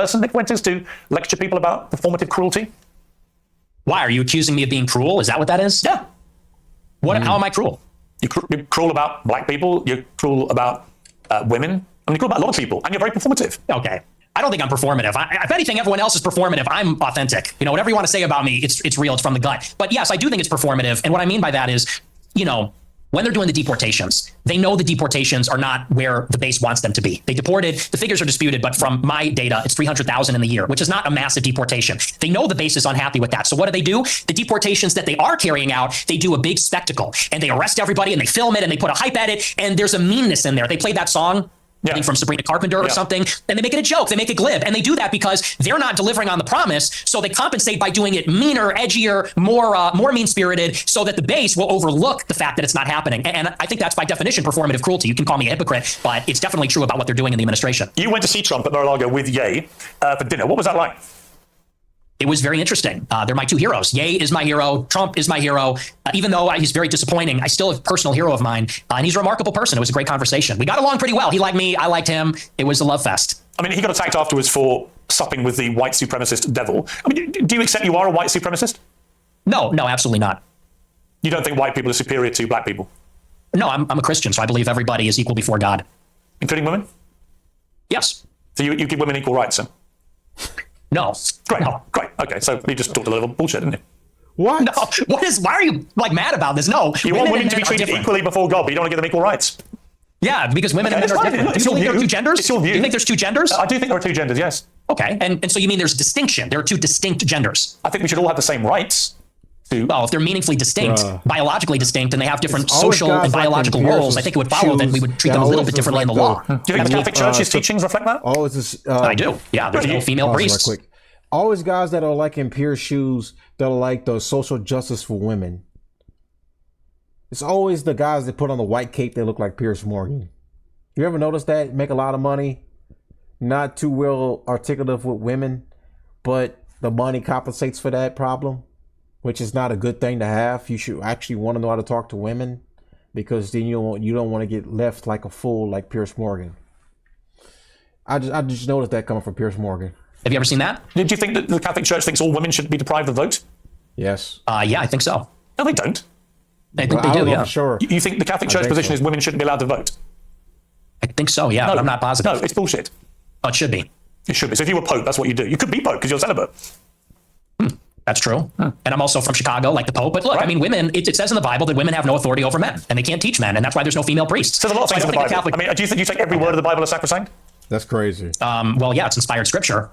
person, Nick Fuentes, to lecture people about performative cruelty? Why? Are you accusing me of being cruel? Is that what that is? Yeah. How am I cruel? You're cruel about black people. You're cruel about women. I mean, you're cruel about a lot of people, and you're very performative. Okay. I don't think I'm performative. If anything, everyone else is performative. I'm authentic. You know, whatever you want to say about me, it's real. It's from the gut. But yes, I do think it's performative. And what I mean by that is, you know, when they're doing the deportations, they know the deportations are not where the base wants them to be. They deported, the figures are disputed, but from my data, it's 300,000 in the year, which is not a massive deportation. They know the base is unhappy with that. So what do? The deportations that they are carrying out, they do a big spectacle and they arrest everybody and they film it and they put a hype at it. And there's a meanness in there. They played that song. Yeah. From Sabrina Carpenter or something, and they make it a joke. They make it glib, and they do that because they're not delivering on the promise. So they compensate by doing it meaner, edgier, more mean-spirited, so that the base will overlook the fact that it's not happening. And I think that's by definition performative cruelty. You can call me a hypocrite, but it's definitely true about what they're doing in the administration. You went to see Trump at Mar-a-Lago with Ye for dinner. What was that like? It was very interesting. They're my two heroes. Ye is my hero. Trump is my hero. Even though he's very disappointing, I still have a personal hero of mine. And he's a remarkable person. It was a great conversation. We got along pretty well. He liked me. I liked him. It was a love fest. I mean, he got attacked afterwards for supping with the white supremacist devil. I mean, do you accept you are a white supremacist? No, absolutely not. You don't think white people are superior to black people? No, I'm a Christian, so I believe everybody is equal before God. Including women? Yes. So you give women equal rights, then? No. Great. No. Great. Okay, so you just talked a little bullshit, didn't you? What? No. Why are you mad about this? No. You want women to be treated equally before God, but you don't want to give them equal rights. Yeah, because women and men are different. Do you believe there are two genders? It's your view. Do you think there's two genders? I do think there are two genders, yes. Okay, and so you mean there's distinction. There are two distinct genders. I think we should all have the same rights. Well, if they're meaningfully distinct, biologically distinct, and they have different social and biological roles, I think it would follow that we would treat them a little bit differently in the law. Do you think the Catholic Church's teachings reflect that? I do. Yeah, there's no female priests. Always guys that are like in Piers' shoes that are like the social justice for women. It's always the guys that put on the white cape that look like Piers Morgan. You ever notice that? Make a lot of money, not too well articulative with women, but the money compensates for that problem, which is not a good thing to have. You should actually want to know how to talk to women, because then you don't want to get left like a fool like Piers Morgan. I just noticed that coming from Piers Morgan. Have you ever seen that? Do you think that the Catholic Church thinks all women should be deprived of the vote? Yes. Yeah, I think so. No, they don't. I think they do, yeah. Sure. You think the Catholic Church position is women shouldn't be allowed to vote? I think so, yeah, but I'm not positive. No, it's bullshit. Oh, it should be. It should be. So if you were Pope, that's what you do. You could be Pope because you're celibate. That's true. And I'm also from Chicago, like the Pope. But look, I mean, women, it says in the Bible that women have no authority over men, and they can't teach men, and that's why there's no female priests. There's a lot of things in the Bible. I mean, do you take every word of the Bible as sacrosanct? That's crazy. Well, yeah, it's inspired scripture.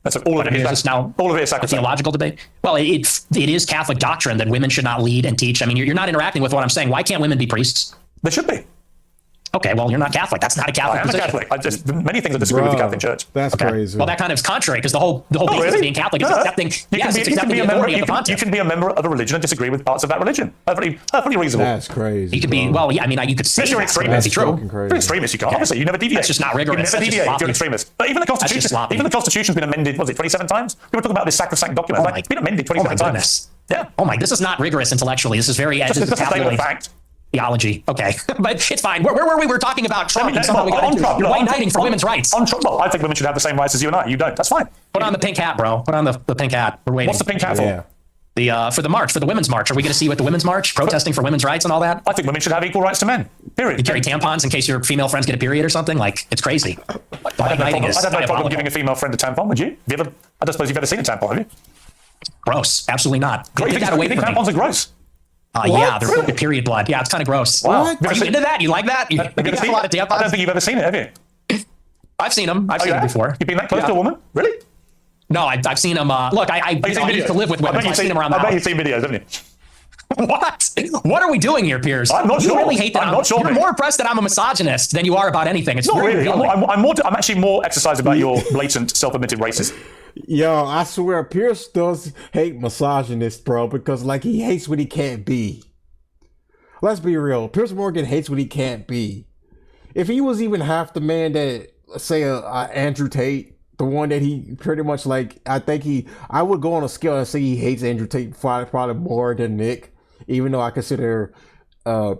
That's all of it is now. All of it is sacrosanct. A theological debate. Well, it is Catholic doctrine that women should not lead and teach. I mean, you're not interacting with what I'm saying. Why can't women be priests? They should be. Okay, well, you're not Catholic. That's not a Catholic position. I am a Catholic. Many things I disagree with the Catholic Church. That's crazy. Well, that kind of is contrary, because the whole basis of being Catholic is accepting. Yes, it's accepting the authority of the pontiff. You can be a member of a religion and disagree with parts of that religion. Perfectly reasonable. That's crazy. You could be. Well, yeah. I mean, you could say you're extremist. That's true. If you're extremist, you can't. Obviously, you never deviate. That's just not rigorous. You never deviate if you're an extremist. But even the Constitution's been amended. Was it 27 times? We were talking about this sacrosanct document. It's been amended 27 times. Yeah. Oh my. This is not rigorous intellectually. This is very. This is tabloid fact. Theology. Okay. But it's fine. Where were we? We're talking about Trump. And somehow we got into you're white knighting for women's rights. Well, I think women should have the same rights as you and I. You don't. That's fine. Put on the pink hat, bro. Put on the pink hat. We're waiting. What's the pink hat for? For the march, for the women's march. Are we going to see you at the women's march, protesting for women's rights and all that? I think women should have equal rights to men. Period. You carry tampons in case your female friends get a period or something? Like, it's crazy. I'd have no problem giving a female friend a tampon, would you? I don't suppose you've ever seen a tampon, have you? Gross. Absolutely not. You think tampons are gross? Yeah, they're really? Period blood. Yeah, it's kind of gross. Wow. Are you into that? You like that? You got a lot of tampons? I don't think you've ever seen it, have you? I've seen them. I've seen them before. You've been that close to a woman? Really? No, I've seen them. Look, I used to live with women. I've seen them around the house. I bet you've seen videos, haven't you? What? What are we doing here, Piers? I'm not sure. You really hate that. I'm not sure. You're more impressed that I'm a misogynist than you are about anything. It's not really. I'm actually more exercised about your blatant, self-admitted racist. Yo, I swear, Piers does hate misogynist, bro, because like he hates what he can't be. Let's be real. Piers Morgan hates what he can't be. If he was even half the man that, say, Andrew Tate, the one that he pretty much like, I would go on a scale and say he hates Andrew Tate probably more than Nick, even though I consider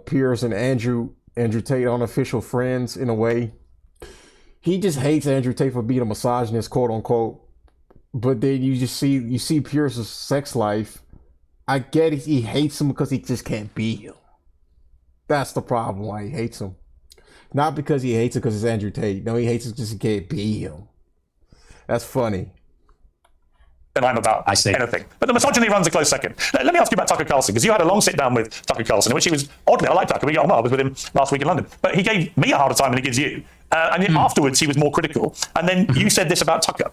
Piers and Andrew Tate unofficial friends in a way. he just hates Andrew Tate for being a misogynist, quote unquote. But then you see Pierce's sex life. I get it. He hates him because he just can't be him. That's the problem why he hates him. Not because he hates him because it's Andrew Tate. No, he hates him because he can't be him. That's funny. And I'm about anything. But the misogyny runs a close second. Let me ask you about Tucker Carlson, because you had a long sit down with Tucker Carlson, in which he was, oddly, I like Tucker, we got on well, I was with him last week in London, but he gave me a harder time than he gives you. And then afterwards, he was more critical. And then you said this about Tucker.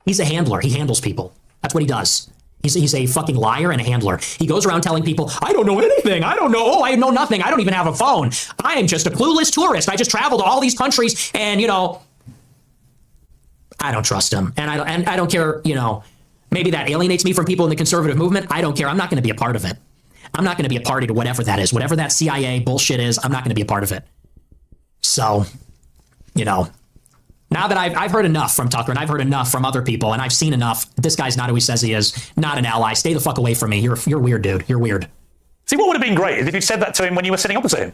He's a handler. He handles people. That's what he does. He's a fucking liar and a handler. He goes around telling people, I don't know anything. I don't know. Oh, I know nothing. I don't even have a phone. I am just a clueless tourist. I just traveled to all these countries and, I don't trust him. And I don't care, maybe that alienates me from people in the conservative movement. I don't care. I'm not going to be a part of it. I'm not going to be a party to whatever that is. Whatever that CIA bullshit is, I'm not going to be a part of it. So, now that I've heard enough from Tucker and I've heard enough from other people and I've seen enough, this guy's not who he says he is, not an ally. Stay the fuck away from me. You're weird, dude. You're weird. See, what would have been great is if you said that to him when you were sitting opposite him.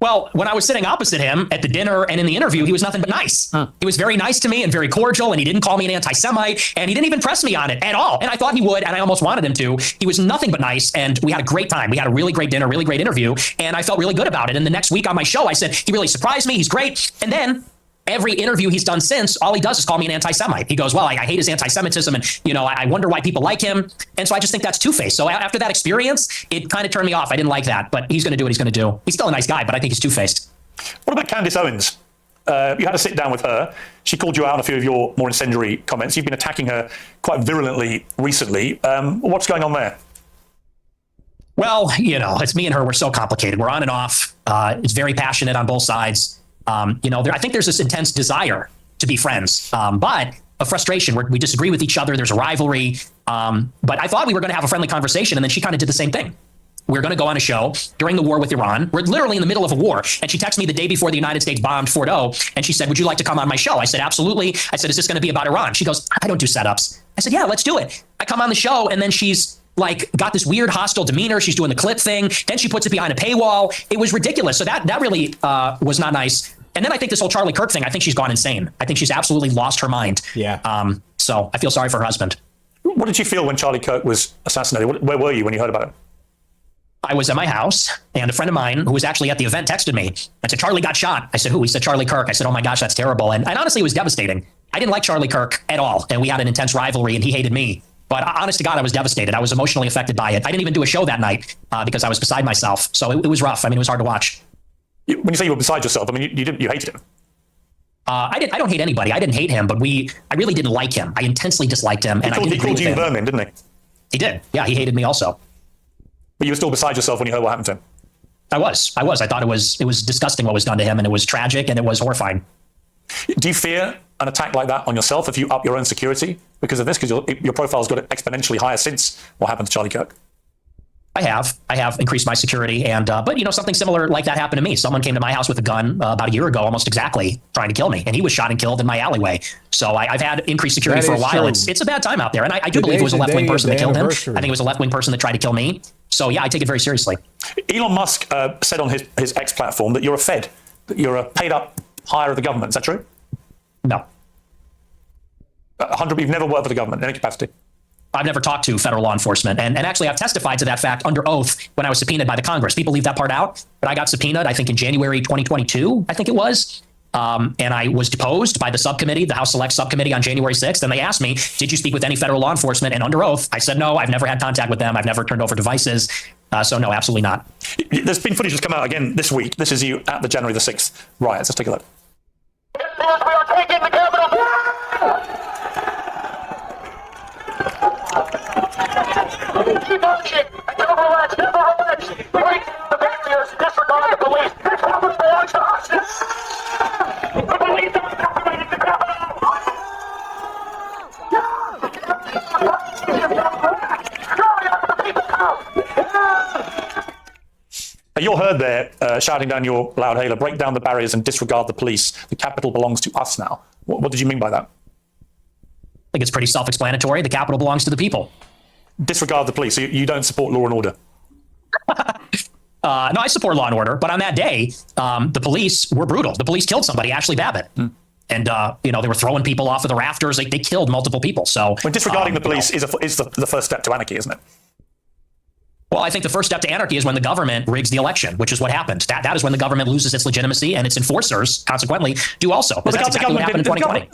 Well, when I was sitting opposite him at the dinner and in the interview, he was nothing but nice. He was very nice to me and very cordial, and he didn't call me an anti-Semite, and he didn't even press me on it at all. And I thought he would, and I almost wanted him to. He was nothing but nice, and we had a great time. We had a really great dinner, really great interview, and I felt really good about it. And the next week on my show, I said, he really surprised me. He's great. And then every interview he's done since, all he does is call me an anti-Semite. He goes, well, I hate his anti-Semitism, and, I wonder why people like him. And so I just think that's two-faced. So after that experience, it kind of turned me off. I didn't like that, but he's going to do what he's going to do. He's still a nice guy, but I think he's two-faced. What about Candace Owens? You had a sit down with her. She called you out on a few of your more incendiary comments. You've been attacking her quite virulently recently. What's going on there? Well, it's me and her. We're so complicated. We're on and off. It's very passionate on both sides. I think there's this intense desire to be friends, but a frustration where we disagree with each other. There's a rivalry. But I thought we were going to have a friendly conversation, and then she kind of did the same thing. We're going to go on a show during the war with Iran. We're literally in the middle of a war. And she texted me the day before the United States bombed Fort O. And she said, would you like to come on my show? I said, absolutely. I said, is this going to be about Iran? She goes, I don't do setups. I said, yeah, let's do it. I come on the show, and then she's got this weird hostile demeanor. She's doing the clip thing. Then she puts it behind a paywall. It was ridiculous. So that really was not nice. And then I think this whole Charlie Kirk thing, I think she's gone insane. I think she's absolutely lost her mind. Yeah. So I feel sorry for her husband. What did you feel when Charlie Kirk was assassinated? Where were you when you heard about it? I was at my house, and a friend of mine who was actually at the event texted me. I said, Charlie got shot. I said, who? He said, Charlie Kirk. I said, oh my gosh, that's terrible. And honestly, it was devastating. I didn't like Charlie Kirk at all. And we had an intense rivalry, and he hated me. But honest to God, I was devastated. I was emotionally affected by it. I didn't even do a show that night because I was beside myself. So it was rough. I mean, it was hard to watch. When you say you were beside yourself, I mean, you hated him. I don't hate anybody. I didn't hate him, but I really didn't like him. I intensely disliked him. And he called you vermin, didn't he? He did. Yeah, he hated me also. But you were still beside yourself when you heard what happened to him. I was. I thought it was disgusting what was done to him, and it was tragic, and it was horrifying. Do you fear an attack like that on yourself if you up your own security because of this? Because your profile's got exponentially higher since what happened to Charlie Kirk. I have increased my security, and but something similar like that happened to me. Someone came to my house with a gun about a year ago, almost exactly, trying to kill me, and he was shot and killed in my alleyway. So I've had increased security for a while. It's a bad time out there, and I do believe it was a left-wing person that killed him. I think it was a left-wing person that tried to kill me. So yeah, I take it very seriously. Elon Musk said on his X platform that you're a Fed, that you're a paid-up hire of the government. Is that true? No. 100. You've never worked for the government in any capacity. I've never talked to federal law enforcement. And actually, I've testified to that fact under oath when I was subpoenaed by the Congress. People leave that part out. But I got subpoenaed, I think, in January 2022, I think it was. And I was deposed by the subcommittee, the House Select Subcommittee on January 6th. And they asked me, did you speak with any federal law enforcement? And under oath, I said, no, I've never had contact with them. I've never turned over devices. So no, absolutely not. There's been footage that's come out again this week. This is you at the January the 6th riots. Let's take a look. We are taking the Capitol. Keep marching. Never relax. Never relax. Break the barriers. Disregard the police. This government belongs to us. The police are separating the Capitol. You're heard there shouting down your loud hailer, break down the barriers and disregard the police. The Capitol belongs to us now. What did you mean by that? I think it's pretty self-explanatory. The Capitol belongs to the people. Disregard the police. So you don't support law and order? No, I support law and order, but on that day, the police were brutal. The police killed somebody, Ashley Babbitt. And, you know, they were throwing people off of the rafters. They killed multiple people. So when disregarding the police is the first step to anarchy, isn't it? Well, I think the first step to anarchy is when the government rigs the election, which is what happened. That is when the government loses its legitimacy, and its enforcers, consequently, do also. Because that's exactly what happened in 2020.